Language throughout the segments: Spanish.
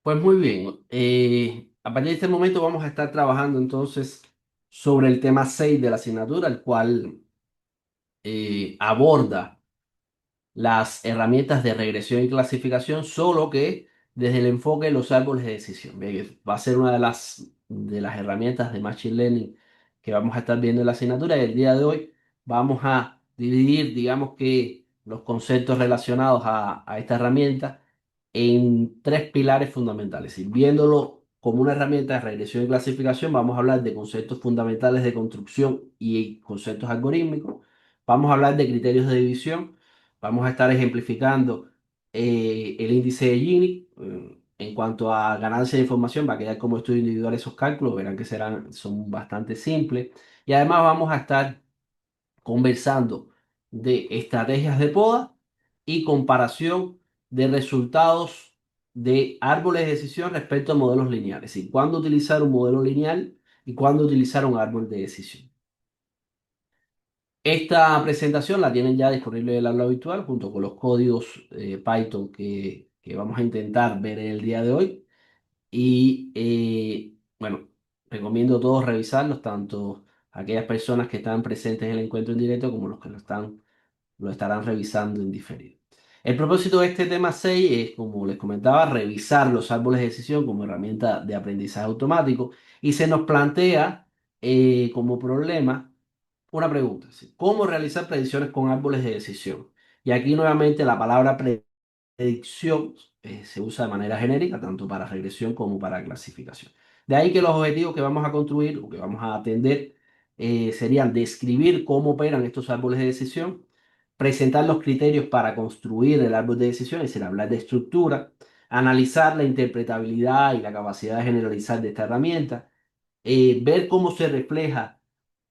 Pues muy bien. A partir de este momento vamos a estar trabajando entonces sobre el tema 6 de la asignatura, el cual aborda las herramientas de regresión y clasificación, solo que desde el enfoque de los árboles de decisión. Bien, va a ser una de las herramientas de Machine Learning que vamos a estar viendo en la asignatura. Y el día de hoy vamos a dividir, digamos que, los conceptos relacionados a esta herramienta en tres pilares fundamentales. Y viéndolo como una herramienta de regresión y clasificación, vamos a hablar de conceptos fundamentales de construcción y conceptos algorítmicos. Vamos a hablar de criterios de división. Vamos a estar ejemplificando el índice de Gini. En cuanto a ganancia de información, va a quedar como estudio individual esos cálculos, verán que son bastante simples. Y además vamos a estar conversando de estrategias de poda y comparación de resultados de árboles de decisión respecto a modelos lineales. Es decir, cuándo utilizar un modelo lineal y cuándo utilizar un árbol de decisión. Esta presentación la tienen ya disponible en el aula virtual junto con los códigos Python que vamos a intentar ver en el día de hoy. Y bueno, recomiendo a todos revisarlos, tanto aquellas personas que están presentes en el encuentro en directo como los que lo estarán revisando en diferido. El propósito de este tema 6 es, como les comentaba, revisar los árboles de decisión como herramienta de aprendizaje automático y se nos plantea como problema una pregunta: ¿sí? ¿Cómo realizar predicciones con árboles de decisión? Y aquí nuevamente la palabra predicción se usa de manera genérica, tanto para regresión como para clasificación. De ahí que los objetivos que vamos a construir o que vamos a atender serían describir cómo operan estos árboles de decisión, presentar los criterios para construir el árbol de decisión, es decir, hablar de estructura, analizar la interpretabilidad y la capacidad de generalizar de esta herramienta, ver cómo se refleja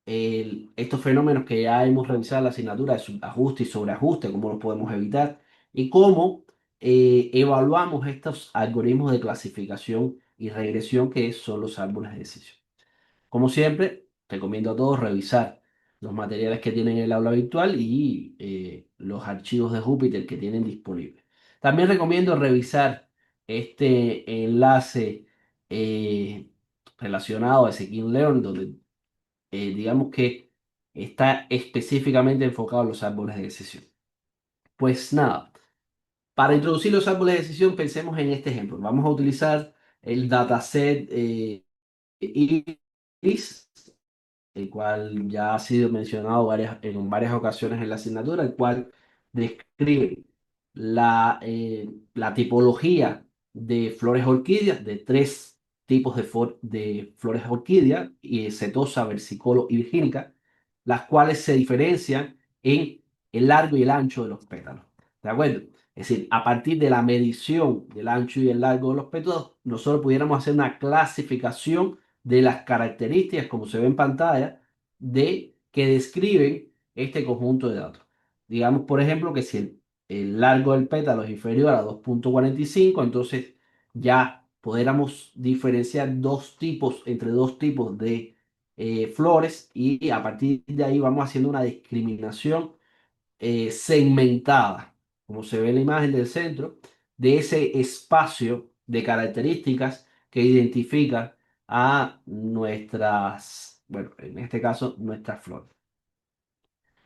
estos fenómenos que ya hemos revisado en la asignatura de subajuste y sobreajuste, cómo los podemos evitar y cómo evaluamos estos algoritmos de clasificación y regresión que son los árboles de decisión. Como siempre, recomiendo a todos revisar los materiales que tienen en el aula virtual y los archivos de Jupyter que tienen disponibles. También recomiendo revisar este enlace relacionado a Scikit-Learn, donde digamos que está específicamente enfocado en los árboles de decisión. Pues nada, para introducir los árboles de decisión, pensemos en este ejemplo. Vamos a utilizar el dataset IRIS, el cual ya ha sido mencionado en varias ocasiones en la asignatura, el cual describe la tipología de flores orquídeas, de tres tipos de flores orquídeas, y setosa, versicolor y virgínica, las cuales se diferencian en el largo y el ancho de los pétalos. ¿De acuerdo? Es decir, a partir de la medición del ancho y el largo de los pétalos, nosotros pudiéramos hacer una clasificación de las características, como se ve en pantalla, que describen este conjunto de datos. Digamos, por ejemplo, que si el largo del pétalo es inferior a 2,45, entonces ya pudiéramos diferenciar entre dos tipos de flores, y a partir de ahí vamos haciendo una discriminación segmentada, como se ve en la imagen del centro, de ese espacio de características que identifica a bueno, en este caso, nuestras flores.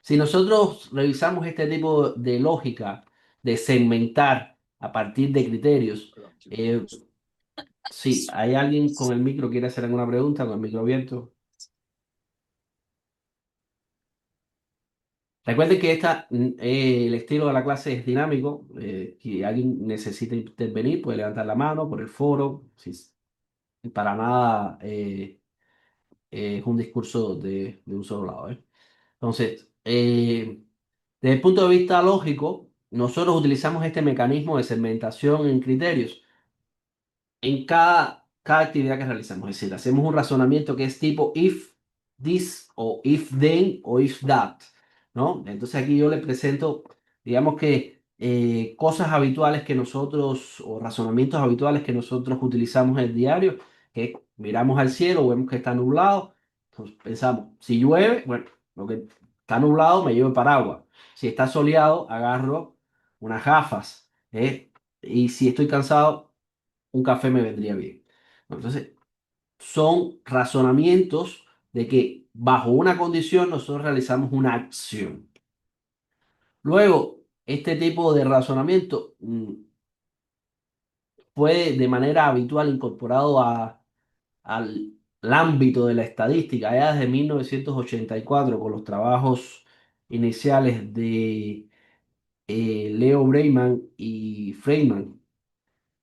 Si nosotros revisamos este tipo de lógica de segmentar a partir de criterios, sí, ¿hay alguien con el micro quiere hacer alguna pregunta con el micro abierto? Recuerden que el estilo de la clase es dinámico. Si alguien necesita intervenir, puede levantar la mano por el foro. Para nada es un discurso de un solo lado, ¿eh? Entonces, desde el punto de vista lógico, nosotros utilizamos este mecanismo de segmentación en criterios en cada actividad que realizamos. Es decir, hacemos un razonamiento que es tipo if this o if then o if that, ¿no? Entonces aquí yo le presento, digamos que cosas habituales que nosotros, o razonamientos habituales que nosotros utilizamos en el diario, que miramos al cielo, vemos que está nublado, entonces pensamos, si llueve, bueno, lo que está nublado me llevo el paraguas. Si está soleado, agarro unas gafas, ¿eh? Y si estoy cansado, un café me vendría bien. Entonces, son razonamientos de que bajo una condición nosotros realizamos una acción. Luego, este tipo de razonamiento fue de manera habitual incorporado al ámbito de la estadística ya desde 1984 con los trabajos iniciales de Leo Breiman y Feynman.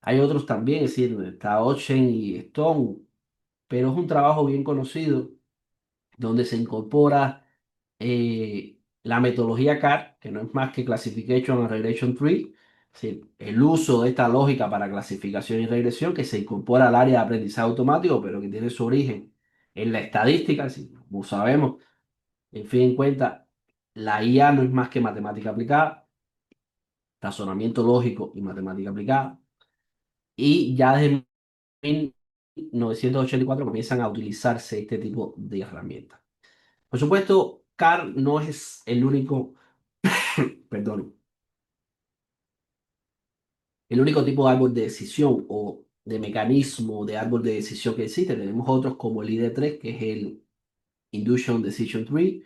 Hay otros también, es decir, está Ochen y Stone, pero es un trabajo bien conocido donde se incorpora la metodología CAR, que no es más que Classification and Regression Tree, es decir, el uso de esta lógica para clasificación y regresión que se incorpora al área de aprendizaje automático, pero que tiene su origen en la estadística, así como sabemos, en fin en cuenta, la IA no es más que matemática aplicada, razonamiento lógico y matemática aplicada, y ya desde 1984 comienzan a utilizarse este tipo de herramientas. Por supuesto, CAR no es el único, perdón, el único tipo de árbol de decisión o de mecanismo de árbol de decisión que existe. Tenemos otros como el ID3, que es el Induction Decision Tree,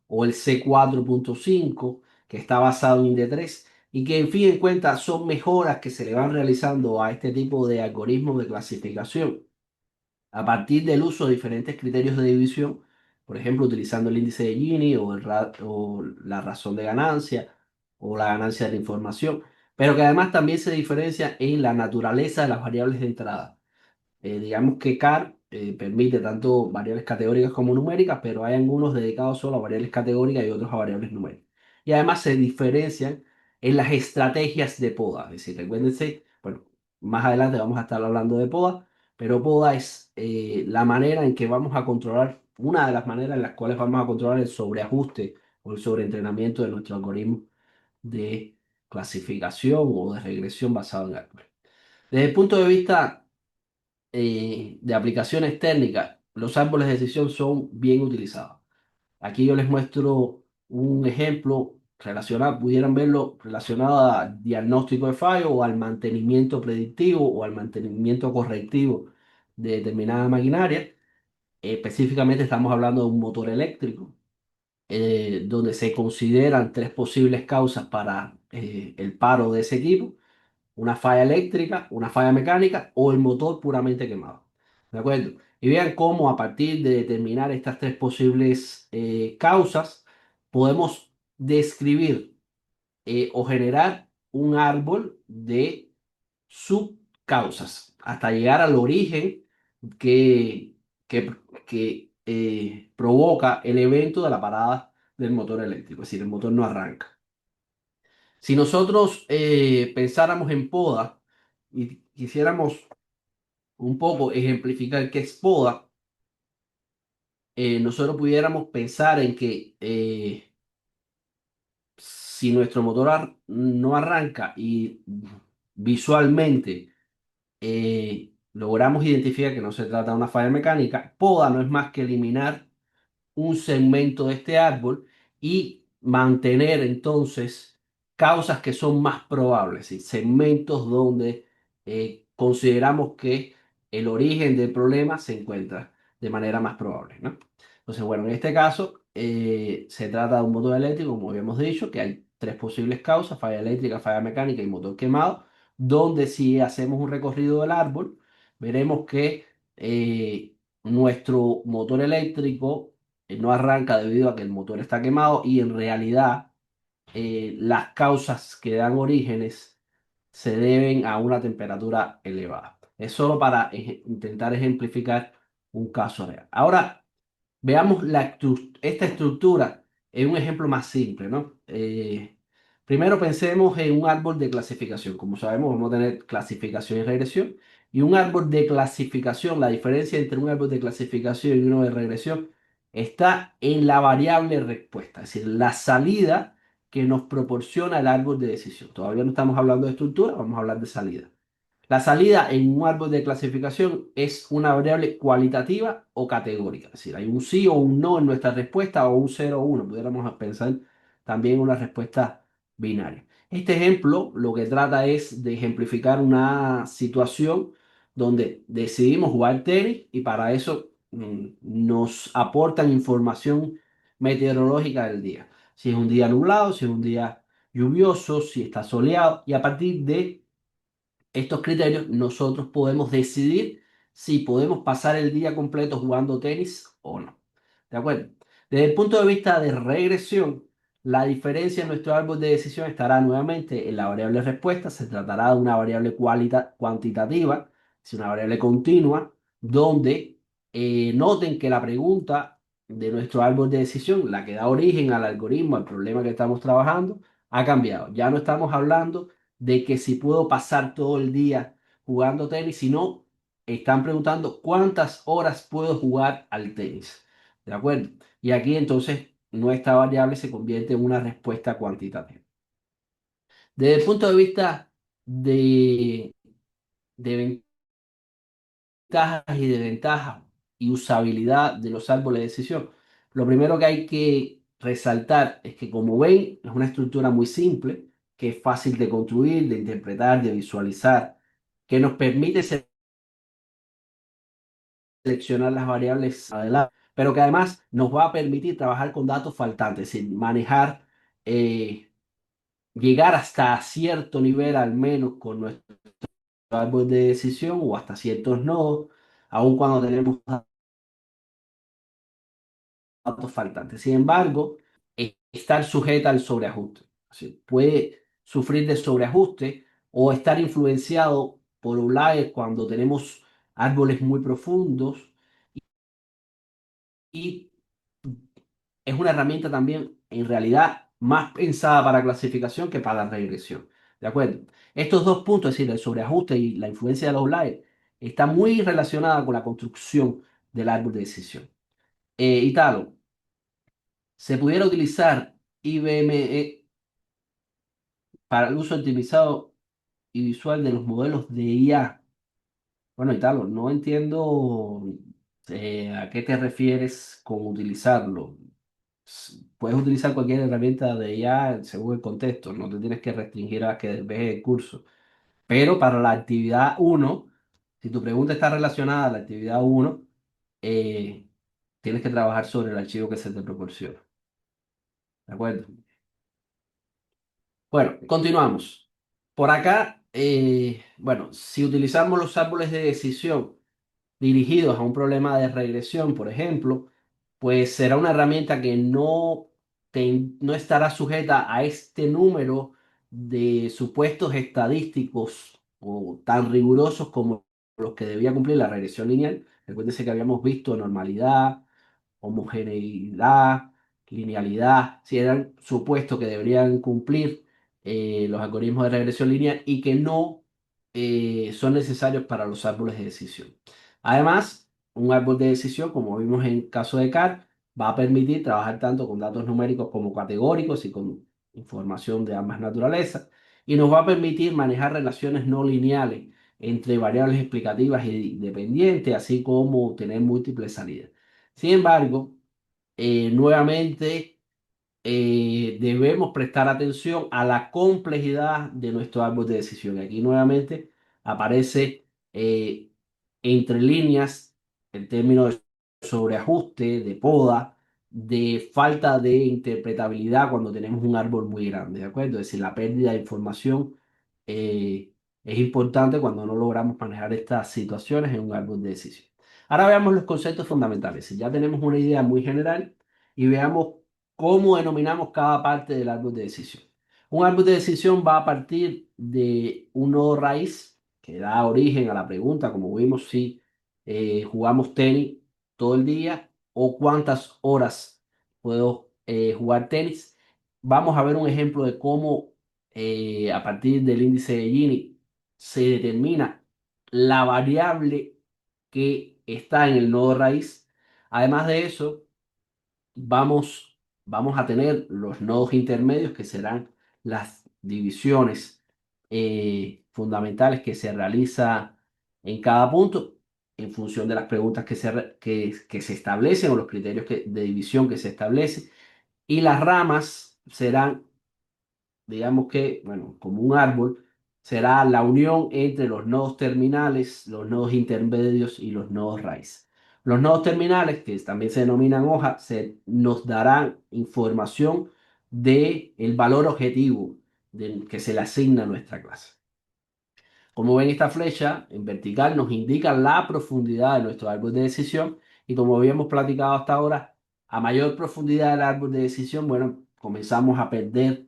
o el C4.5, que está basado en ID3, y que en fin en cuenta son mejoras que se le van realizando a este tipo de algoritmos de clasificación a partir del uso de diferentes criterios de división, por ejemplo, utilizando el índice de Gini o la razón de ganancia o la ganancia de la información, pero que además también se diferencia en la naturaleza de las variables de entrada. Digamos que CAR permite tanto variables categóricas como numéricas, pero hay algunos dedicados solo a variables categóricas y otros a variables numéricas. Y además se diferencian en las estrategias de poda. Es decir, recuérdense, bueno, más adelante vamos a estar hablando de poda, pero poda es la manera en que vamos a controlar, una de las maneras en las cuales vamos a controlar el sobreajuste o el sobreentrenamiento de nuestro algoritmo de clasificación o de regresión basado en árboles. Desde el punto de vista de aplicaciones técnicas, los árboles de decisión son bien utilizados. Aquí yo les muestro un ejemplo relacionado, pudieran verlo relacionado a diagnóstico de fallo o al mantenimiento predictivo o al mantenimiento correctivo de determinada maquinaria. Específicamente estamos hablando de un motor eléctrico, donde se consideran tres posibles causas para el paro de ese equipo: una falla eléctrica, una falla mecánica o el motor puramente quemado. ¿De acuerdo? Y vean cómo a partir de determinar estas tres posibles causas, podemos describir o generar un árbol de subcausas hasta llegar al origen que, que provoca el evento de la parada del motor eléctrico, es decir, el motor no arranca. Si nosotros pensáramos en poda y quisiéramos un poco ejemplificar qué es poda, nosotros pudiéramos pensar en que si nuestro motor no arranca y visualmente logramos identificar que no se trata de una falla mecánica, poda no es más que eliminar un segmento de este árbol y mantener entonces causas que son más probables, y segmentos donde consideramos que el origen del problema se encuentra de manera más probable, ¿no? Entonces, bueno, en este caso se trata de un motor eléctrico, como habíamos dicho, que hay tres posibles causas: falla eléctrica, falla mecánica y motor quemado, donde si hacemos un recorrido del árbol, veremos que nuestro motor eléctrico no arranca debido a que el motor está quemado, y en realidad las causas que dan orígenes se deben a una temperatura elevada. Es solo para intentar ejemplificar un caso real. Ahora, veamos esta estructura en un ejemplo más simple, ¿no? Primero pensemos en un árbol de clasificación. Como sabemos, vamos a tener clasificación y regresión. Y un árbol de clasificación, la diferencia entre un árbol de clasificación y uno de regresión está en la variable respuesta, es decir, la salida que nos proporciona el árbol de decisión. Todavía no estamos hablando de estructura, vamos a hablar de salida. La salida en un árbol de clasificación es una variable cualitativa o categórica, es decir, hay un sí o un no en nuestra respuesta o un 0 o 1. Pudiéramos pensar también en una respuesta binaria. Este ejemplo lo que trata es de ejemplificar una situación donde decidimos jugar tenis y para eso nos aportan información meteorológica del día. Si es un día nublado, si es un día lluvioso, si está soleado y a partir de estos criterios, nosotros podemos decidir si podemos pasar el día completo jugando tenis o no. ¿De acuerdo? Desde el punto de vista de regresión, la diferencia en nuestro árbol de decisión estará nuevamente en la variable respuesta. Se tratará de una variable cuantitativa, es una variable continua, donde noten que la pregunta de nuestro árbol de decisión, la que da origen al algoritmo, al problema que estamos trabajando, ha cambiado. Ya no estamos hablando de que si puedo pasar todo el día jugando tenis, sino están preguntando cuántas horas puedo jugar al tenis. ¿De acuerdo? Y aquí entonces nuestra variable se convierte en una respuesta cuantitativa. Desde el punto de vista de ventajas y desventajas y usabilidad de los árboles de decisión, lo primero que hay que resaltar es que, como ven, es una estructura muy simple, que es fácil de construir, de interpretar, de visualizar, que nos permite seleccionar las variables adelante, pero que además nos va a permitir trabajar con datos faltantes, sin manejar, eh, llegar hasta cierto nivel al menos con nuestro árbol de decisión o hasta ciertos nodos, aun cuando tenemos datos faltantes. Sin embargo, estar sujeta al sobreajuste. Así, puede sufrir de sobreajuste o estar influenciado por outliers cuando tenemos árboles muy profundos y es una herramienta también en realidad más pensada para clasificación que para regresión. ¿De acuerdo? Estos dos puntos, es decir, el sobreajuste y la influencia de los outliers, está muy relacionada con la construcción del árbol de decisión. Italo, se pudiera utilizar IBM para el uso optimizado y visual de los modelos de IA. Bueno, Italo, no entiendo a qué te refieres con utilizarlo. Puedes utilizar cualquier herramienta de IA según el contexto, no te tienes que restringir a que veas el curso. Pero para la actividad uno, si tu pregunta está relacionada a la actividad uno, eh, tienes que trabajar sobre el archivo que se te proporciona. ¿De acuerdo? Bueno, continuamos. Por acá, bueno, si utilizamos los árboles de decisión dirigidos a un problema de regresión, por ejemplo, pues será una herramienta que no estará sujeta a este número de supuestos estadísticos o tan rigurosos como los que debía cumplir la regresión lineal. Recuérdense que habíamos visto normalidad, homogeneidad, linealidad, si eran supuestos que deberían cumplir los algoritmos de regresión lineal y que no son necesarios para los árboles de decisión. Además, un árbol de decisión, como vimos en el caso de CAR, va a permitir trabajar tanto con datos numéricos como categóricos y con información de ambas naturalezas, y nos va a permitir manejar relaciones no lineales entre variables explicativas y dependientes, así como tener múltiples salidas. Sin embargo, nuevamente debemos prestar atención a la complejidad de nuestro árbol de decisión. Aquí nuevamente aparece entre líneas el término de sobreajuste, de poda, de falta de interpretabilidad cuando tenemos un árbol muy grande, ¿de acuerdo? Es decir, la pérdida de información eh, es importante cuando no logramos manejar estas situaciones en un árbol de decisión. Ahora veamos los conceptos fundamentales. Si ya tenemos una idea muy general y veamos cómo denominamos cada parte del árbol de decisión. Un árbol de decisión va a partir de un nodo raíz que da origen a la pregunta, como vimos, si jugamos tenis todo el día o cuántas horas puedo jugar tenis. Vamos a ver un ejemplo de cómo a partir del índice de Gini se determina la variable que está en el nodo raíz. Además de eso, vamos a tener los nodos intermedios que serán las divisiones fundamentales que se realiza en cada punto en función de las preguntas que se establecen o los criterios de división que se establecen. Y las ramas serán, digamos que, bueno, como un árbol, será la unión entre los nodos terminales, los nodos intermedios y los nodos raíz. Los nodos terminales, que también se denominan hojas, nos darán información del valor objetivo que se le asigna a nuestra clase. Como ven, esta flecha en vertical nos indica la profundidad de nuestro árbol de decisión y como habíamos platicado hasta ahora, a mayor profundidad del árbol de decisión, bueno, comenzamos a perder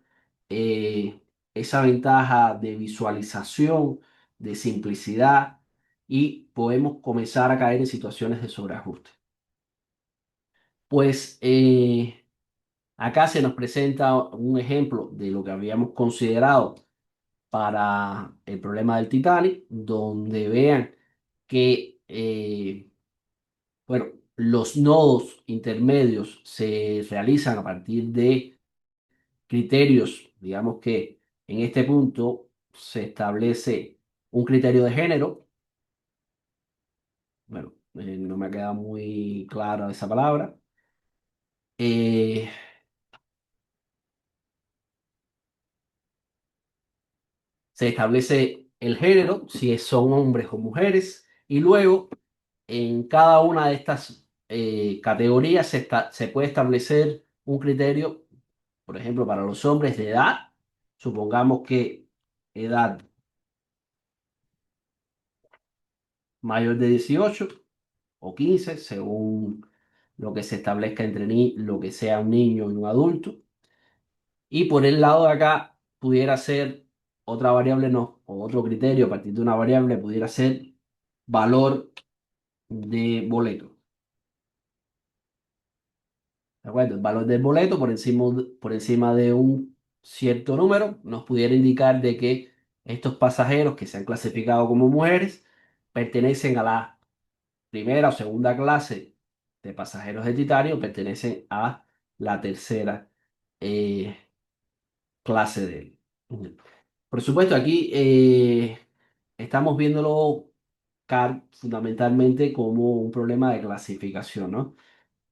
eh, esa ventaja de visualización, de simplicidad y podemos comenzar a caer en situaciones de sobreajuste. Pues acá se nos presenta un ejemplo de lo que habíamos considerado para el problema del Titanic, donde vean que bueno, los nodos intermedios se realizan a partir de criterios, digamos que en este punto se establece un criterio de género, bueno, no me ha quedado muy clara esa palabra. Eh, Se establece el género, si son hombres o mujeres, y luego en cada una de estas categorías se puede establecer un criterio, por ejemplo, para los hombres de edad, supongamos que edad mayor de 18 o 15, según lo que se establezca entre lo que sea un niño y un adulto. Y por el lado de acá pudiera ser otra variable, no, o otro criterio a partir de una variable pudiera ser valor de boleto. ¿De acuerdo? El valor del boleto por encima de un cierto número nos pudiera indicar de que estos pasajeros que se han clasificado como mujeres pertenecen a la primera o segunda clase de pasajeros de titanio, pertenecen a la tercera eh, clase de él. Por supuesto, aquí estamos viéndolo fundamentalmente como un problema de clasificación, ¿no?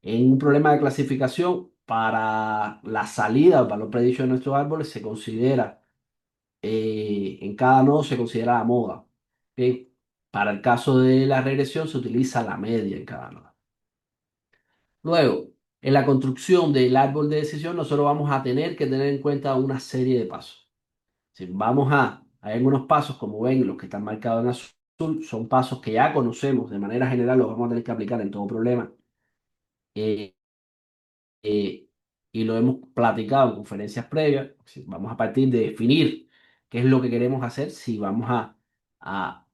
En un problema de clasificación, para la salida del valor predicho de nuestros árboles se considera, en cada nodo se considera la moda. ¿Ok? Para el caso de la regresión se utiliza la media en cada nodo. Luego, en la construcción del árbol de decisión, nosotros vamos a tener que tener en cuenta una serie de pasos. Si hay algunos pasos, como ven, los que están marcados en azul, son pasos que ya conocemos de manera general, los vamos a tener que aplicar en todo problema. Eh, eh, y lo hemos platicado en conferencias previas. Si vamos a partir de definir qué es lo que queremos hacer, si vamos a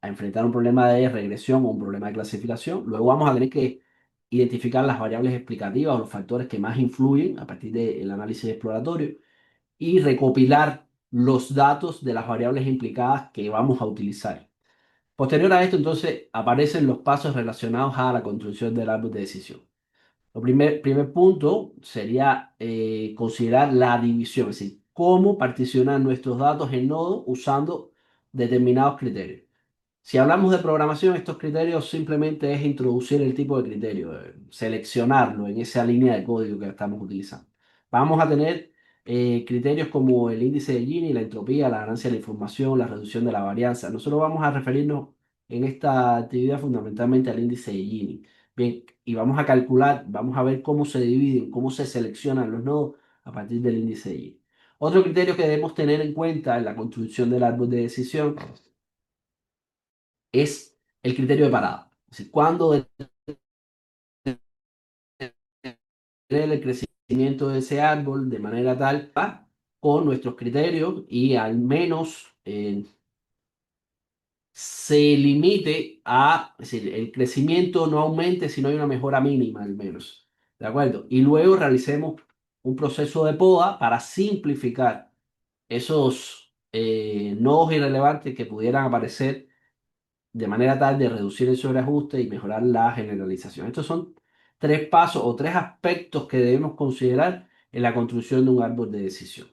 enfrentar un problema de regresión o un problema de clasificación. Luego vamos a tener que identificar las variables explicativas o los factores que más influyen a partir del análisis exploratorio y recopilar los datos de las variables implicadas que vamos a utilizar. Posterior a esto, entonces, aparecen los pasos relacionados a la construcción del árbol de decisión. El primer punto sería considerar la división, es decir, cómo particionar nuestros datos en nodos usando determinados criterios. Si hablamos de programación, estos criterios simplemente es introducir el tipo de criterio, seleccionarlo en esa línea de código que estamos utilizando. Vamos a tener criterios como el índice de Gini, la entropía, la ganancia de la información, la reducción de la varianza. Nosotros vamos a referirnos en esta actividad fundamentalmente al índice de Gini. Bien, y vamos a calcular, vamos a ver cómo se dividen, cómo se seleccionan los nodos a partir del índice de Gini. Otro criterio que debemos tener en cuenta en la construcción del árbol de decisión es el criterio de parada. Es decir, cuándo detener el crecimiento de ese árbol de manera tal con nuestros criterios y al menos se limite es decir, el crecimiento no aumente si no hay una mejora mínima al menos. ¿De acuerdo? Y luego realicemos un proceso de poda para simplificar esos nodos irrelevantes que pudieran aparecer de manera tal de reducir el sobreajuste y mejorar la generalización. Estos son tres pasos o tres aspectos que debemos considerar en la construcción de un árbol de decisión.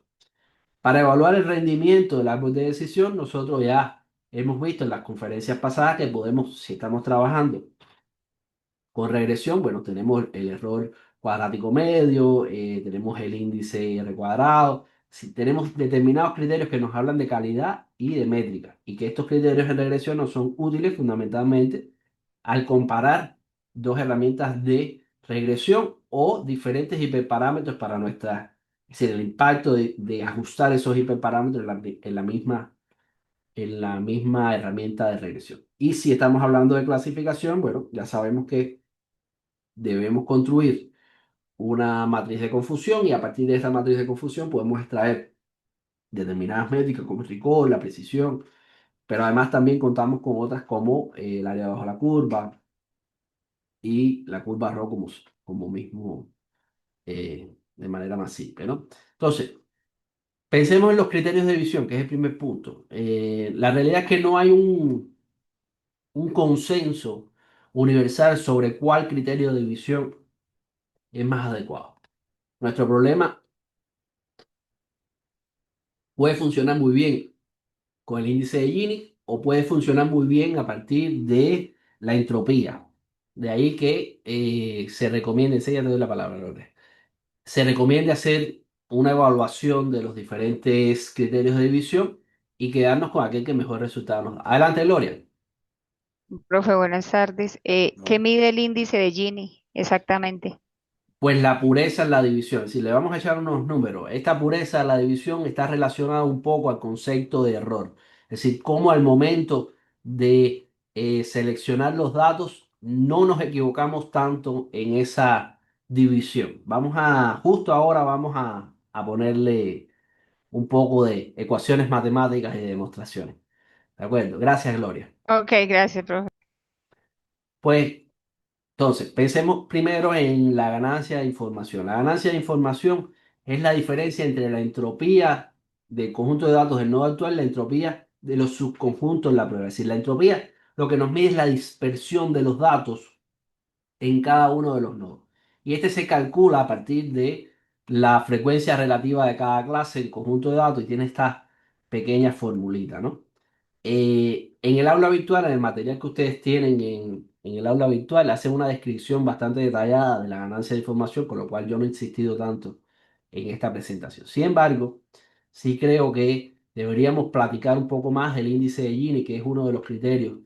Para evaluar el rendimiento del árbol de decisión, nosotros ya hemos visto en las conferencias pasadas que podemos, si estamos trabajando con regresión, bueno, tenemos el error cuadrático medio, tenemos el índice R cuadrado, si tenemos determinados criterios que nos hablan de calidad y de métrica, y que estos criterios de regresión nos son útiles fundamentalmente al comparar dos herramientas de regresión o diferentes hiperparámetros para nuestra, es decir, el impacto de ajustar esos hiperparámetros en la misma herramienta de regresión. Y si estamos hablando de clasificación, bueno, ya sabemos que debemos construir una matriz de confusión y a partir de esa matriz de confusión podemos extraer determinadas métricas como el recall, la precisión, pero además también contamos con otras como el área bajo la curva y la curva RO como mismo de manera más simple, ¿no? Entonces, pensemos en los criterios de división, que es el primer punto. La realidad es que no hay un consenso universal sobre cuál criterio de división es más adecuado. Nuestro problema puede funcionar muy bien con el índice de Gini o puede funcionar muy bien a partir de la entropía. De ahí que se recomienda, enseña te doy la palabra, Lore. Se recomienda hacer una evaluación de los diferentes criterios de división y quedarnos con aquel que mejor resultado nos da. Adelante, Gloria. Profe, buenas tardes. ¿Qué No. mide el índice de Gini exactamente? Pues la pureza en la división. Si le vamos a echar unos números, esta pureza en la división está relacionada un poco al concepto de error. Es decir, cómo al momento de seleccionar los datos no nos equivocamos tanto en esa división. Justo ahora vamos a ponerle un poco de ecuaciones matemáticas y de demostraciones. ¿De acuerdo? Gracias, Gloria. Ok, gracias, profe. Pues entonces, pensemos primero en la ganancia de información. La ganancia de información es la diferencia entre la entropía del conjunto de datos del nodo actual y la entropía de los subconjuntos en la prueba. Es decir, la entropía lo que nos mide es la dispersión de los datos en cada uno de los nodos. Y este se calcula a partir de la frecuencia relativa de cada clase, el conjunto de datos, y tiene esta pequeña formulita, ¿no? En el aula virtual, en el material que ustedes tienen en el aula virtual, hacen una descripción bastante detallada de la ganancia de información, con lo cual yo no he insistido tanto en esta presentación. Sin embargo, sí creo que deberíamos platicar un poco más el índice de Gini, que es uno de los criterios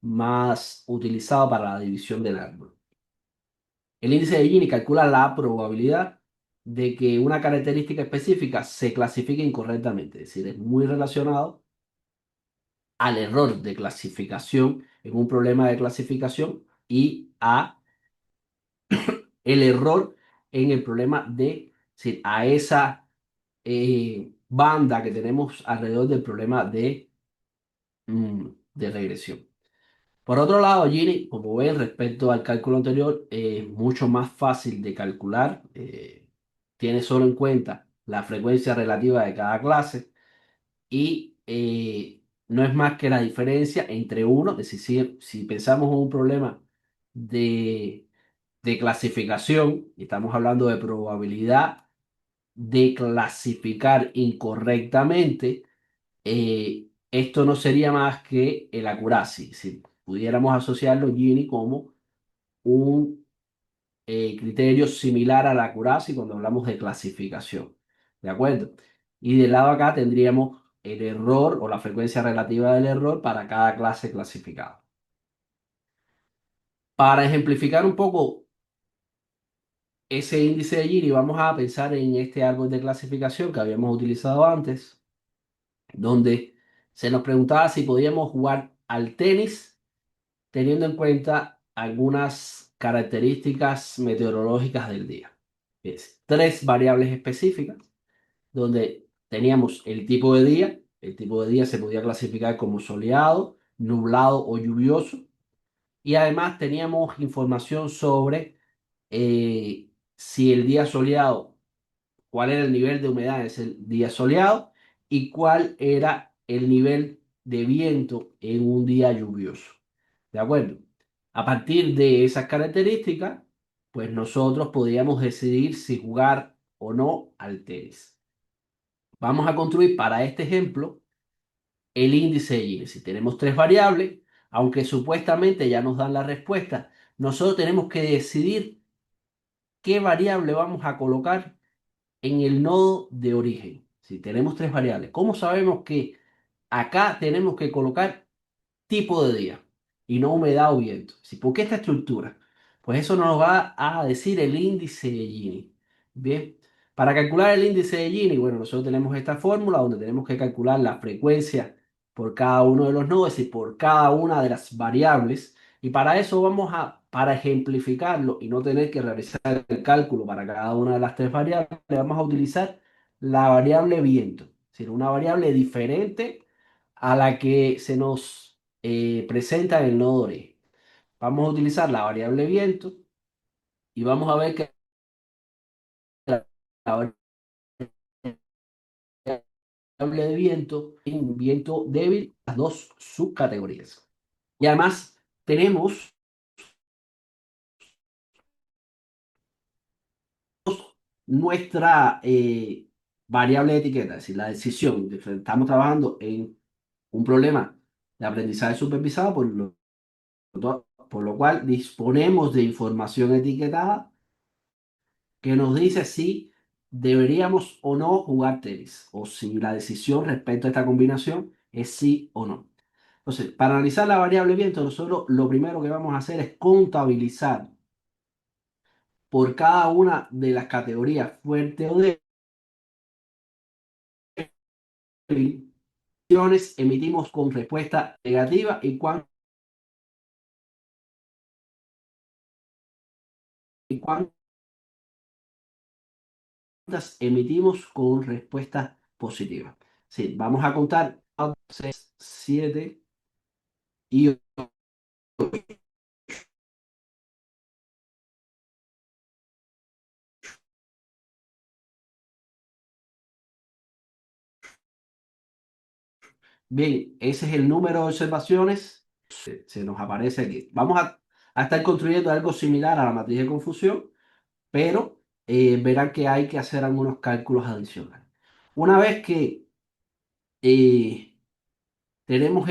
más utilizados para la división del árbol. El índice de Gini calcula la probabilidad de que una característica específica se clasifique incorrectamente, es decir, es muy relacionado al error de clasificación en un problema de clasificación y a el error en el problema de, es decir, a esa banda que tenemos alrededor del problema de regresión. Por otro lado, Gini, como ven, respecto al cálculo anterior, es mucho más fácil de calcular. Tiene solo en cuenta la frecuencia relativa de cada clase y no es más que la diferencia entre uno, es decir, si pensamos en un problema de, de clasificación, y estamos hablando de probabilidad de clasificar incorrectamente, esto no sería más que el accuracy. Si pudiéramos asociarlo, Gini, como un criterio similar a la accuracy cuando hablamos de clasificación. ¿De acuerdo? Y del lado acá tendríamos el error o la frecuencia relativa del error para cada clase clasificada. Para ejemplificar un poco ese índice de Gini, vamos a pensar en este árbol de clasificación que habíamos utilizado antes, donde se nos preguntaba si podíamos jugar al tenis teniendo en cuenta algunas características meteorológicas del día. Es tres variables específicas, donde teníamos el tipo de día se podía clasificar como soleado, nublado o lluvioso, y además teníamos información sobre si el día soleado, cuál era el nivel de humedad en ese día soleado y cuál era el nivel de viento en un día lluvioso. ¿De acuerdo? A partir de esas características, pues nosotros podíamos decidir si jugar o no al tenis. Vamos a construir para este ejemplo el índice de Gini. Si tenemos tres variables, aunque supuestamente ya nos dan la respuesta, nosotros tenemos que decidir qué variable vamos a colocar en el nodo de origen. Si tenemos tres variables, ¿cómo sabemos que acá tenemos que colocar tipo de día y no humedad o viento? ¿Sí? ¿Por qué esta estructura? Pues eso nos va a decir el índice de Gini. Bien, para calcular el índice de Gini, bueno, nosotros tenemos esta fórmula donde tenemos que calcular la frecuencia por cada uno de los nodos y por cada una de las variables. Y para eso para ejemplificarlo y no tener que realizar el cálculo para cada una de las tres variables, vamos a utilizar la variable viento, es decir, una variable diferente a la que se nos presenta en el nodo origen. Vamos a utilizar la variable viento y vamos a ver que la variable de viento es un viento débil, las dos subcategorías. Y además tenemos nuestra variable de etiqueta, es decir, la decisión. Estamos trabajando en un problema de aprendizaje supervisado, por lo cual disponemos de información etiquetada que nos dice si deberíamos o no jugar tenis, o si la decisión respecto a esta combinación es sí o no. Entonces, para analizar la variable viento, nosotros lo primero que vamos a hacer es contabilizar por cada una de las categorías fuerte o débil, emitimos con respuesta negativa y cuántas emitimos con respuesta positiva. Sí, vamos a contar 6, 7 y bien, ese es el número de observaciones. Se nos aparece aquí. Vamos a estar construyendo algo similar a la matriz de confusión, pero verán que hay que hacer algunos cálculos adicionales. Una vez que eh, tenemos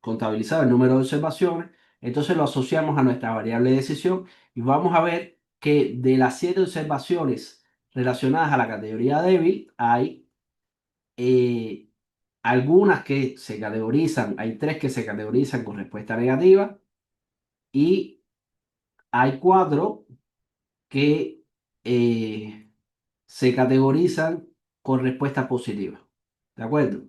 contabilizado el número de observaciones, entonces lo asociamos a nuestra variable de decisión y vamos a ver que de las 7 observaciones relacionadas a la categoría débil, hay eh, algunas que se categorizan, hay tres que se categorizan con respuesta negativa y hay cuatro que se categorizan con respuesta positiva. ¿De acuerdo?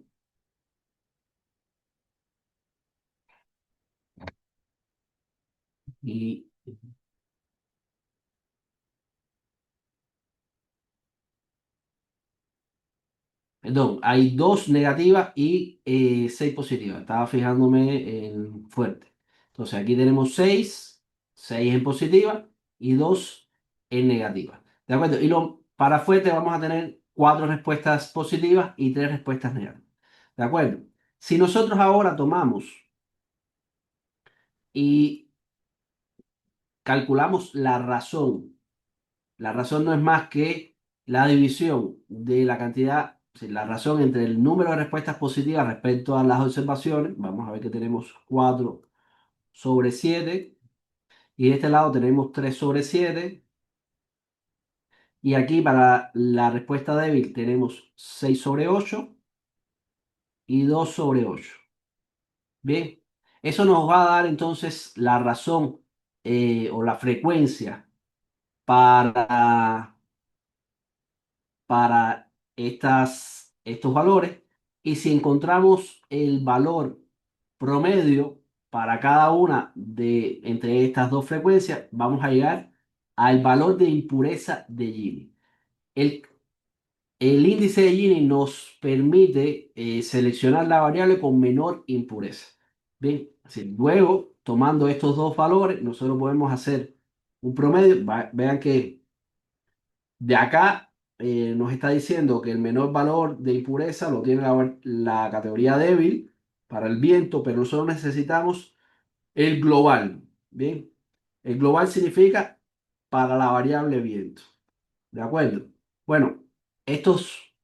Y Perdón, hay dos negativas y 6 positivas. Estaba fijándome en fuerte. Entonces aquí tenemos seis en positiva y dos en negativa. ¿De acuerdo? Para fuerte vamos a tener cuatro respuestas positivas y tres respuestas negativas. ¿De acuerdo? Si nosotros ahora tomamos y calculamos la razón no es más que la división de la cantidad, sí, la razón entre el número de respuestas positivas respecto a las observaciones. Vamos a ver que tenemos 4 sobre 7 y de este lado tenemos 3 sobre 7 y aquí para la respuesta débil tenemos 6 sobre 8 y 2 sobre 8. Bien, eso nos va a dar entonces la razón o la frecuencia para estos valores, y si encontramos el valor promedio para cada una de entre estas dos frecuencias, vamos a llegar al valor de impureza de Gini. El, el índice de Gini nos permite seleccionar la variable con menor impureza. Bien, así, luego, tomando estos dos valores, nosotros podemos hacer un promedio. Vean que de acá nos está diciendo que el menor valor de impureza lo tiene la categoría débil para el viento, pero nosotros necesitamos el global. Bien, el global significa para la variable viento. ¿De acuerdo? Bueno, estos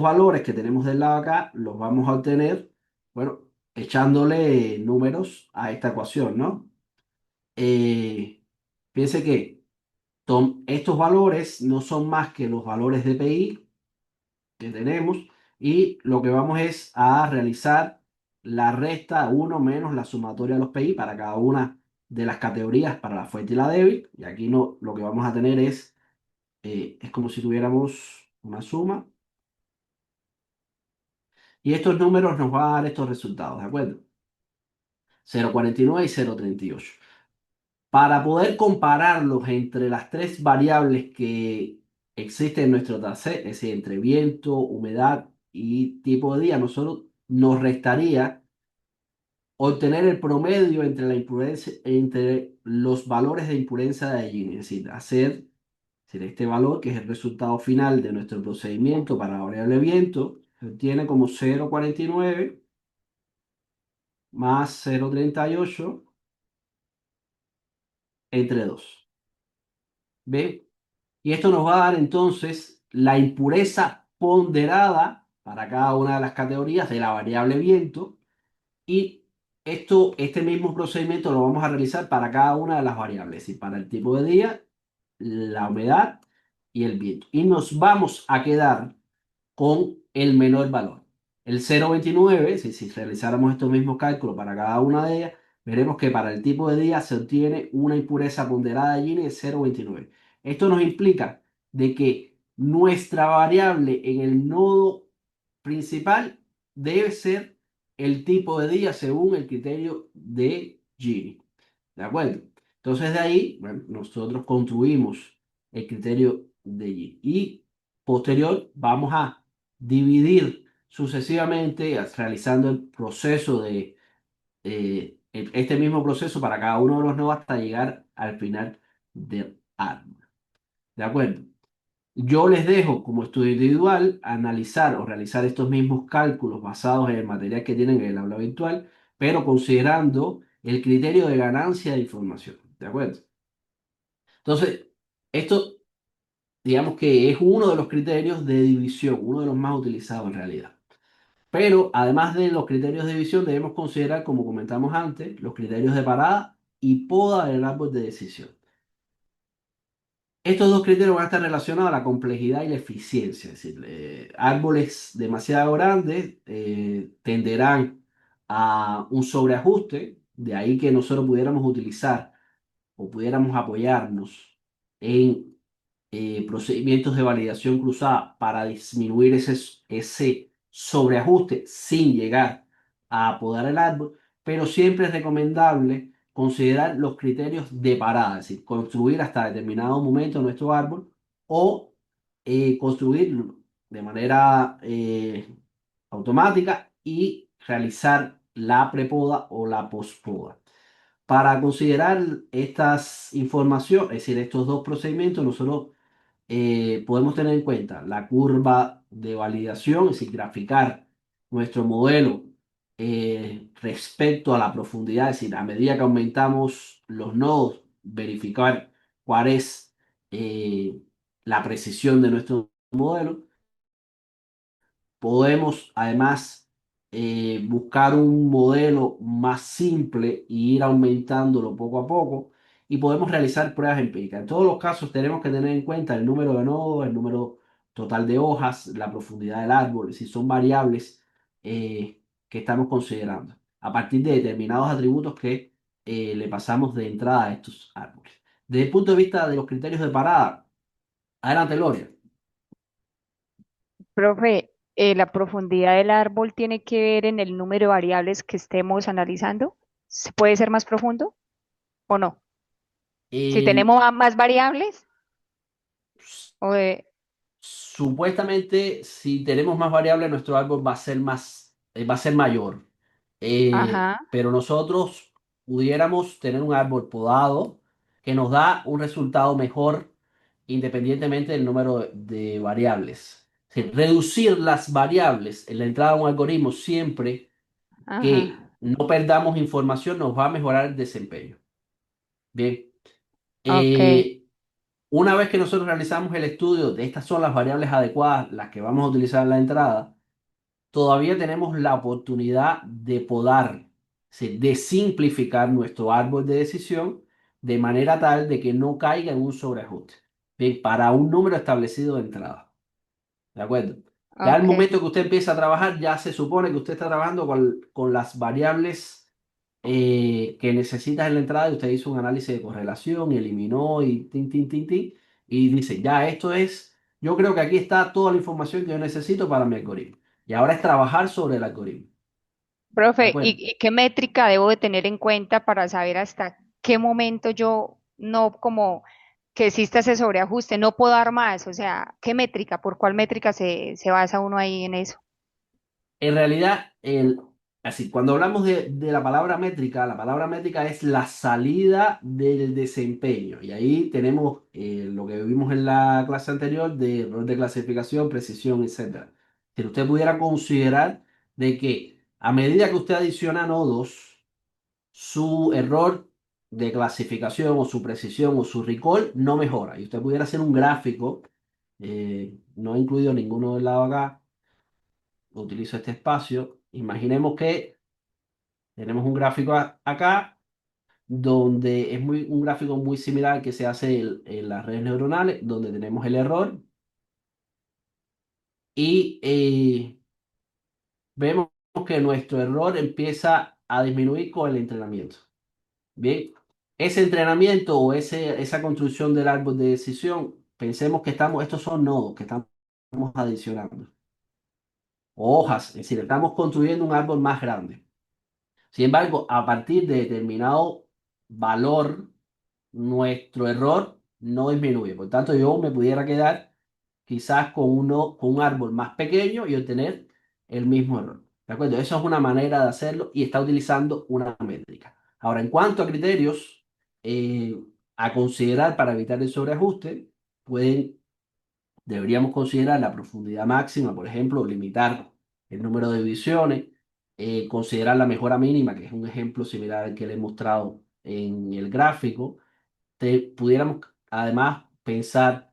valores que tenemos del lado acá los vamos a obtener, bueno, echándole números a esta ecuación, ¿no? Piense que estos valores no son más que los valores de PI, que tenemos y lo que vamos es a realizar la resta uno menos la sumatoria de los PI para cada una de las categorías para la fuerte y la débil. Y aquí no, lo que vamos a tener es como si tuviéramos una suma y estos números nos van a dar estos resultados, ¿de acuerdo? 0,49 y 0,38. Para poder compararlos entre las tres variables que existen en nuestro dataset, es decir, entre viento, humedad y tipo de día, nosotros nos restaría obtener el promedio entre la impureza, entre los valores de impureza de Gini, es decir, este valor, que es el resultado final de nuestro procedimiento para la variable viento, se obtiene como 0,49 más 0,38 entre 2. ¿Ve? Y esto nos va a dar entonces la impureza ponderada para cada una de las categorías de la variable viento. Y este mismo procedimiento lo vamos a realizar para cada una de las variables, y para el tipo de día, la humedad y el viento. Y nos vamos a quedar con el menor valor. El 0,29, si realizáramos estos mismos cálculos para cada una de ellas, veremos que para el tipo de día se obtiene una impureza ponderada de Gini de 0,29. Esto nos implica de que nuestra variable en el nodo principal debe ser el tipo de día según el criterio de Gini. ¿De acuerdo? Entonces de ahí, bueno, nosotros construimos el criterio de Gini. Y posterior vamos a dividir sucesivamente, realizando el proceso este mismo proceso para cada uno de los nodos hasta llegar al final del árbol. ¿De acuerdo? Yo les dejo como estudio individual analizar o realizar estos mismos cálculos basados en el material que tienen en el aula virtual, pero considerando el criterio de ganancia de información. ¿De acuerdo? Entonces, esto digamos que es uno de los criterios de división, uno de los más utilizados en realidad. Pero además de los criterios de división, debemos considerar, como comentamos antes, los criterios de parada y poda del árbol de decisión. Estos dos criterios van a estar relacionados a la complejidad y la eficiencia. Es decir, árboles demasiado grandes tenderán a un sobreajuste, de ahí que nosotros pudiéramos utilizar o pudiéramos apoyarnos en procedimientos de validación cruzada para disminuir ese sobreajuste sin llegar a podar el árbol, pero siempre es recomendable considerar los criterios de parada, es decir, construir hasta determinado momento nuestro árbol o construirlo de manera automática y realizar la prepoda o la pospoda. Para considerar estas informaciones, es decir, estos dos procedimientos, nosotros podemos tener en cuenta la curva de validación, es decir, graficar nuestro modelo respecto a la profundidad, es decir, a medida que aumentamos los nodos, verificar cuál es la precisión de nuestro modelo. Podemos además buscar un modelo más simple e ir aumentándolo poco a poco y podemos realizar pruebas empíricas. En todos los casos tenemos que tener en cuenta el número de nodos, el número total de hojas, la profundidad del árbol, si son variables que estamos considerando a partir de determinados atributos que le pasamos de entrada a estos árboles. Desde el punto de vista de los criterios de parada, adelante, Gloria. Profe, ¿la profundidad del árbol tiene que ver en el número de variables que estemos analizando? ¿Puede ser más profundo o no? Si El, tenemos más variables, o de- Supuestamente, si tenemos más variables, nuestro árbol va a ser mayor. ajá, Pero nosotros pudiéramos tener un árbol podado que nos da un resultado mejor independientemente del número de variables. Es decir, reducir las variables en la entrada de un algoritmo siempre que ajá, no perdamos información nos va a mejorar el desempeño. Bien. ok. Eh, Una vez que nosotros realizamos el estudio de estas son las variables adecuadas, las que vamos a utilizar en la entrada, todavía tenemos la oportunidad de podar, es decir, de simplificar nuestro árbol de decisión de manera tal de que no caiga en un sobreajuste, bien, para un número establecido de entrada. ¿De acuerdo? Ya al Ok. momento que usted empieza a trabajar, ya se supone que usted está trabajando con las variables que necesitas en la entrada y usted hizo un análisis de correlación y eliminó y tin, tin, tin, tin, y dice, ya esto es, yo creo que aquí está toda la información que yo necesito para mi algoritmo. Y ahora es trabajar sobre el algoritmo. ¿De Profe, acuerdo? y qué métrica debo de tener en cuenta para saber hasta qué momento yo no como que exista ese sobreajuste, no puedo dar más? O sea, ¿qué métrica? ¿Por cuál métrica se basa uno ahí en eso? En realidad, así, cuando hablamos de la palabra métrica es la salida del desempeño. Y ahí tenemos lo que vimos en la clase anterior de error de clasificación, precisión, etcétera. Si usted pudiera considerar de que a medida que usted adiciona nodos, su error de clasificación o su precisión o su recall no mejora. Y usted pudiera hacer un gráfico, no he incluido ninguno del lado acá, utilizo este espacio. Imaginemos que tenemos un gráfico acá donde es un gráfico muy similar al que se hace en las redes neuronales, donde tenemos el error y vemos que nuestro error empieza a disminuir con el entrenamiento. Bien, ese entrenamiento o esa construcción del árbol de decisión, pensemos que estos son nodos que estamos adicionando, o hojas, es decir, estamos construyendo un árbol más grande. Sin embargo, a partir de determinado valor, nuestro error no disminuye. Por tanto, yo me pudiera quedar quizás con un árbol más pequeño y obtener el mismo error. ¿De acuerdo? Eso es una manera de hacerlo y está utilizando una métrica. Ahora, en cuanto a criterios a considerar para evitar el sobreajuste, pueden deberíamos considerar la profundidad máxima, por ejemplo, limitar el número de divisiones, considerar la mejora mínima, que es un ejemplo similar al que le he mostrado en el gráfico. Pudiéramos además pensar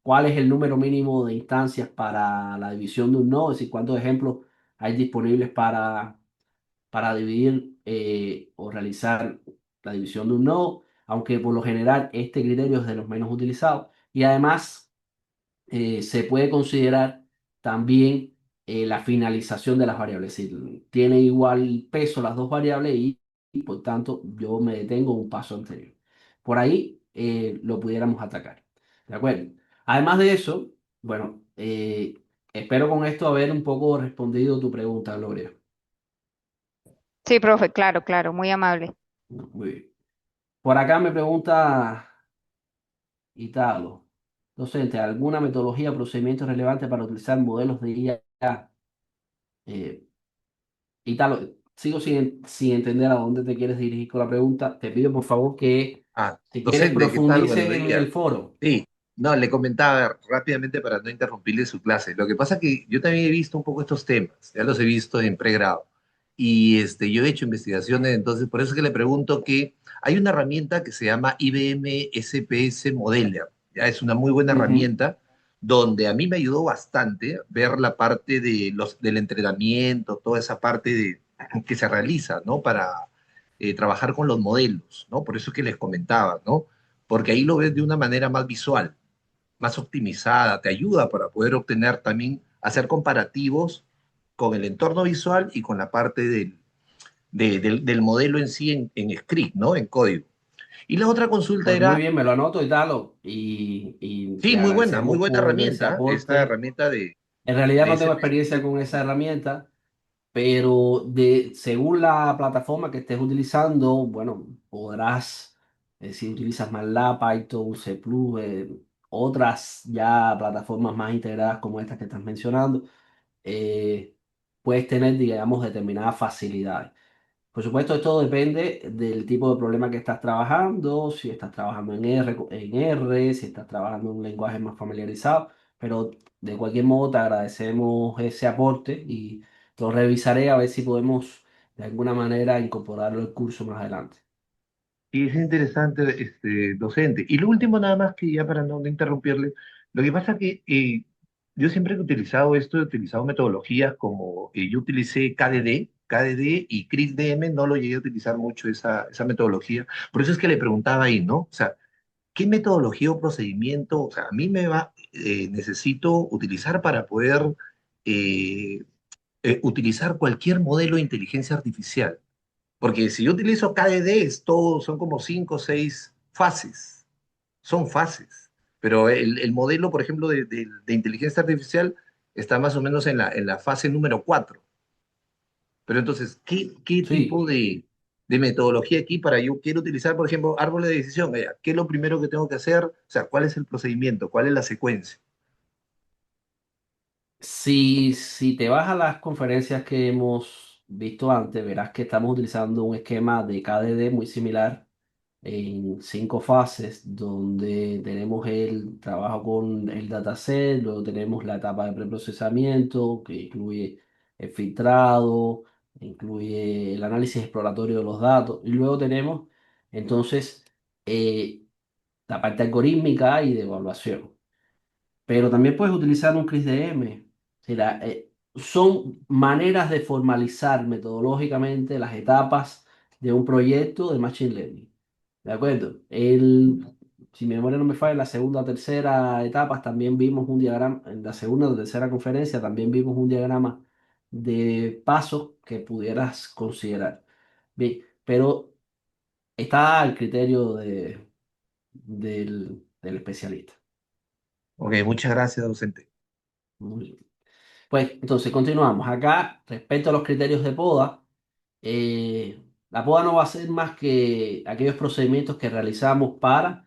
cuál es el número mínimo de instancias para la división de un nodo, es decir, cuántos ejemplos hay disponibles para dividir o realizar la división de un nodo, aunque por lo general este criterio es de los menos utilizados. Y además se puede considerar también la finalización de las variables. Es decir, tiene igual peso las dos variables y, por tanto yo me detengo un paso anterior. Por ahí lo pudiéramos atacar. ¿De acuerdo? Además de eso, bueno, espero con esto haber un poco respondido tu pregunta, Gloria. Sí, profe, claro, claro, muy amable. Muy bien. Por acá me pregunta Italo. Docente, ¿alguna metodología o procedimiento relevante para utilizar modelos de IA? Y tal, sigo sin entender a dónde te quieres dirigir con la pregunta. Te pido por favor que si quieres Docente, ¿qué tal? profundices Buenos en días. el foro. Sí, no, le comentaba rápidamente para no interrumpirle su clase. Lo que pasa es que yo también he visto un poco estos temas, ya los he visto en pregrado. Y yo he hecho investigaciones, entonces por eso es que le pregunto que hay una herramienta que se llama IBM SPS Modeler. Ya es una muy buena Ujú. herramienta donde a mí me ayudó bastante ver la parte del entrenamiento, toda esa parte que se realiza, ¿no? Para trabajar con los modelos, ¿no? Por eso es que les comentaba, ¿no? Porque ahí lo ves de una manera más visual, más optimizada, te ayuda para poder obtener también, hacer comparativos con el entorno visual y con la parte del modelo en sí en script, ¿no? En código. Y la otra consulta Pues muy era, bien, me lo anoto y tal. Y sí, te muy agradecemos buena por ese herramienta, esta aporte. herramienta En realidad de no tengo SPS. experiencia con esa herramienta, pero según la plataforma que estés utilizando, bueno, podrás, si utilizas MATLAB, Python, C++, otras ya plataformas más integradas como estas que estás mencionando eh, puedes tener, digamos, determinadas facilidades. Por supuesto, esto depende del tipo de problema que estás trabajando, si estás trabajando en R, si estás trabajando en un lenguaje más familiarizado, pero de cualquier modo te agradecemos ese aporte y lo revisaré a ver si podemos de alguna manera incorporarlo al curso más adelante. Y es interesante, docente. Y lo último, nada más que ya para no interrumpirle, lo que pasa que yo siempre que he utilizado esto, he utilizado metodologías como yo utilicé KDD y CRISDM, no lo llegué a utilizar mucho esa metodología. Por eso es que le preguntaba ahí, ¿no? O sea, ¿qué metodología o procedimiento, o sea, a mí necesito utilizar para poder eh, utilizar cualquier modelo de inteligencia artificial? Porque si yo utilizo KDD, son como cinco o seis fases, son fases. Pero el modelo, por ejemplo, de inteligencia artificial está más o menos en la fase número 4. Pero entonces, ¿qué tipo Sí, de metodología aquí para yo quiero utilizar, por ejemplo, árboles de decisión? ¿Qué es lo primero que tengo que hacer? O sea, ¿cuál es el procedimiento? ¿Cuál es la secuencia? si te vas a las conferencias que hemos visto antes, verás que estamos utilizando un esquema de KDD muy similar en 5 fases, donde tenemos el trabajo con el dataset, luego tenemos la etapa de preprocesamiento, que incluye el filtrado, incluye el análisis exploratorio de los datos, y luego tenemos entonces eh, la parte algorítmica y de evaluación. Pero también puedes utilizar un CRISDM. Son maneras de formalizar metodológicamente las etapas de un proyecto de Machine Learning. ¿De acuerdo? Si mi memoria no me falla, en la segunda o tercera etapas también vimos un diagrama, en la segunda o tercera conferencia también vimos un diagrama de pasos que pudieras considerar. Bien, pero está al criterio del especialista. Ok, muchas gracias, docente. Muy bien. Pues entonces continuamos. Acá, respecto a los criterios de poda, la poda no va a ser más que aquellos procedimientos que realizamos para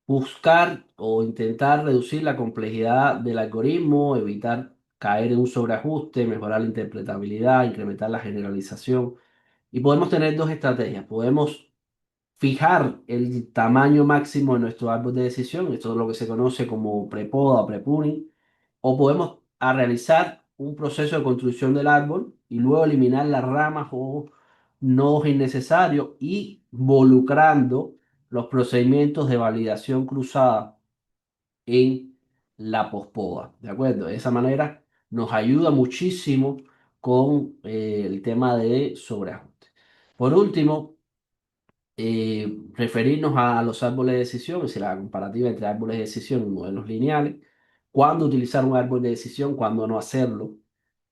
buscar o intentar reducir la complejidad del algoritmo, evitar caer en un sobreajuste, mejorar la interpretabilidad, incrementar la generalización. Y podemos tener dos estrategias. Podemos fijar el tamaño máximo de nuestro árbol de decisión, esto es lo que se conoce como prepoda o prepruning, o podemos realizar un proceso de construcción del árbol y luego eliminar las ramas o nodos innecesarios y involucrando los procedimientos de validación cruzada en la pospoda, ¿de acuerdo? De esa manera nos ayuda muchísimo con el tema de sobreajuste. Por último, referirnos a los árboles de decisión, es decir, la comparativa entre árboles de decisión y modelos lineales, cuándo utilizar un árbol de decisión, cuándo no hacerlo.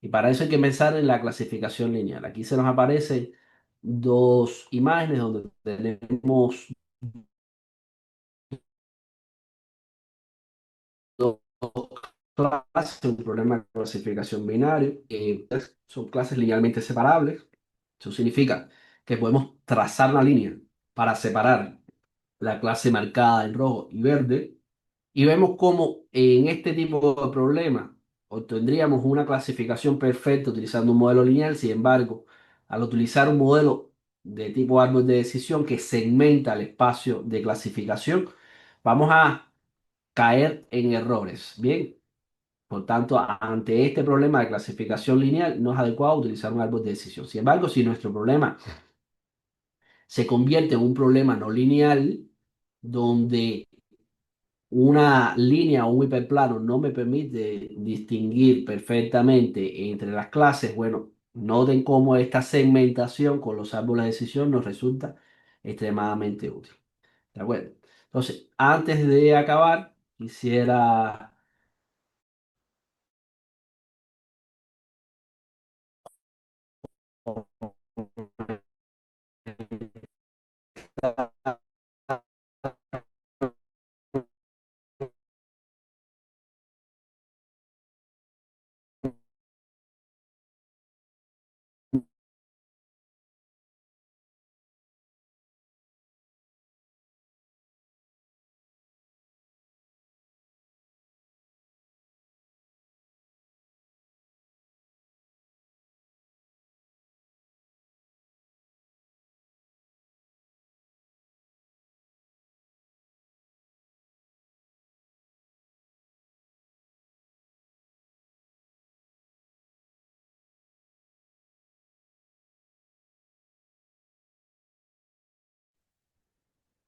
Y para eso hay que pensar en la clasificación lineal. Aquí se nos aparecen dos imágenes donde tenemos dos clases, un problema de clasificación binario, son clases linealmente separables. Eso significa que podemos trazar una línea para separar la clase marcada en rojo y verde, y vemos cómo en este tipo de problemas obtendríamos una clasificación perfecta utilizando un modelo lineal. Sin embargo, al utilizar un modelo de tipo árbol de decisión que segmenta el espacio de clasificación, vamos a caer en errores. Bien, por tanto, ante este problema de clasificación lineal, no es adecuado utilizar un árbol de decisión. Sin embargo, si nuestro problema se convierte en un problema no lineal, donde una línea o un hiperplano no me permite distinguir perfectamente entre las clases, bueno, noten cómo esta segmentación con los árboles de decisión nos resulta extremadamente útil. ¿De acuerdo? Entonces, antes de acabar, quisiera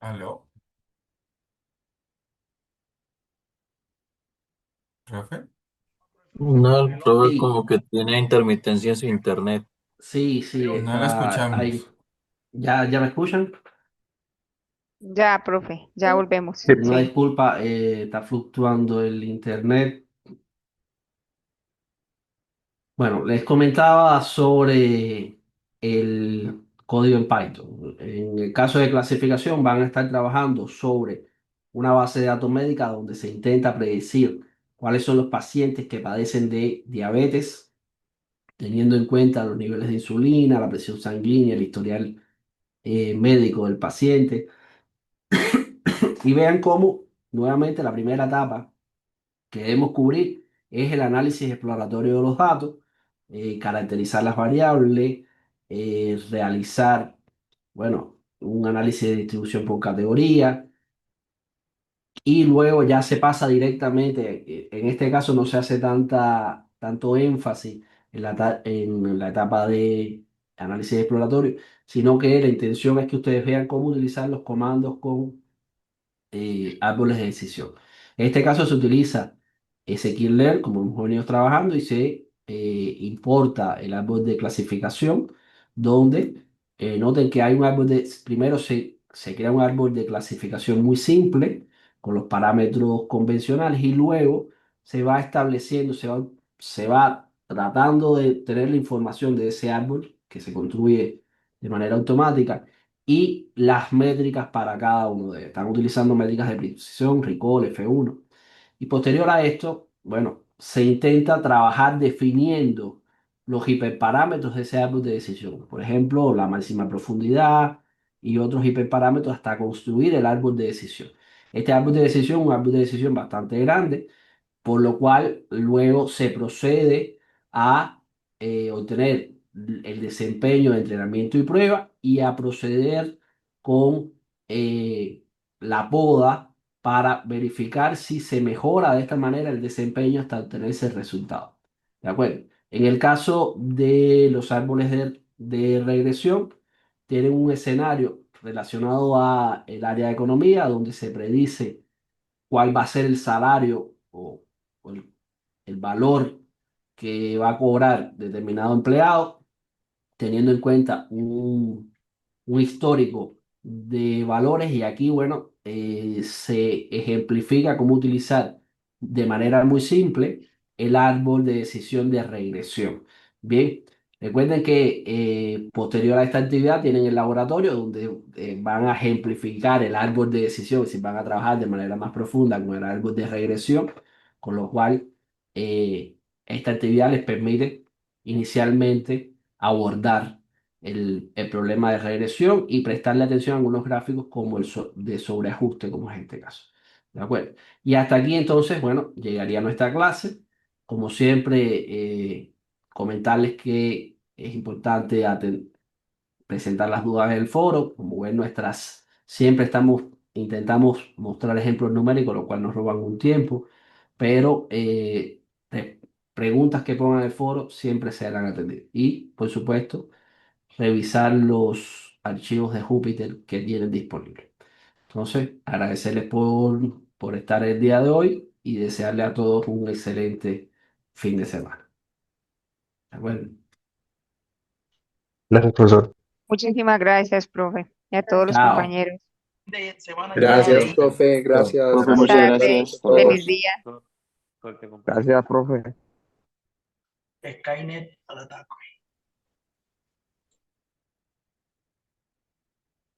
¿Aló, profe? No, el profe sí, como que tiene intermitencia en su internet. sí, No la está ahí. escuchamos. ¿Ya me escuchan? Ya, profe, ya volvemos. Una Sí. disculpa, está fluctuando el internet. Bueno, les comentaba sobre el código en Python. En el caso de clasificación, van a estar trabajando sobre una base de datos médica donde se intenta predecir cuáles son los pacientes que padecen de diabetes, teniendo en cuenta los niveles de insulina, la presión sanguínea, el historial médico del paciente. Y vean cómo, nuevamente, la primera etapa que debemos cubrir es el análisis exploratorio de los datos, caracterizar las variables, realizar, bueno, un análisis de distribución por categoría y luego ya se pasa directamente, en este caso no se hace tanto énfasis en la etapa de análisis exploratorio, sino que la intención es que ustedes vean cómo utilizar los comandos con árboles de decisión. En este caso se utiliza scikit-learn, como hemos venido trabajando, y se importa el árbol de clasificación, donde noten que hay un árbol primero se crea un árbol de clasificación muy simple, con los parámetros convencionales, y luego se va estableciendo, se va tratando de tener la información de ese árbol que se construye de manera automática y las métricas para cada uno de ellos. Están utilizando métricas de precisión, recall, F1. Y posterior a esto, bueno, se intenta trabajar definiendo los hiperparámetros de ese árbol de decisión. Por ejemplo, la máxima profundidad y otros hiperparámetros hasta construir el árbol de decisión. Este árbol de decisión es un árbol de decisión bastante grande por lo cual luego se procede a obtener el desempeño de entrenamiento y prueba y a proceder con la poda para verificar si se mejora de esta manera el desempeño hasta obtener ese resultado. ¿De acuerdo? En el caso de los árboles de regresión, tienen un escenario relacionado a el área de economía donde se predice cuál va a ser el salario o el valor que va a cobrar determinado empleado, teniendo en cuenta un histórico de valores y aquí, bueno, se ejemplifica cómo utilizar de manera muy simple el árbol de decisión de regresión. Bien, recuerden que posterior a esta actividad tienen el laboratorio donde van a ejemplificar el árbol de decisión, si van a trabajar de manera más profunda con el árbol de regresión, con lo cual esta actividad les permite inicialmente abordar el problema de regresión y prestarle atención a algunos gráficos como de sobreajuste, como es este caso. ¿De acuerdo? Y hasta aquí entonces, bueno, llegaría nuestra clase. Como siempre, comentarles que es importante presentar las dudas en el foro, como ven siempre intentamos mostrar ejemplos numéricos, lo cual nos roban un tiempo, pero preguntas que pongan en el foro siempre serán atendidas. Y, por supuesto, revisar los archivos de Júpiter que tienen disponibles. Entonces, agradecerles por estar el día de hoy y desearle a todos un excelente fin de semana. ¿De acuerdo? Gracias, profesor. Muchísimas gracias, profe, y a todos los Chao. compañeros. Gracias, Vale, profe. Gracias. Profe, buenas muchas tardes, gracias. A todos. feliz día. Gracias, profe. Skynet al ataque.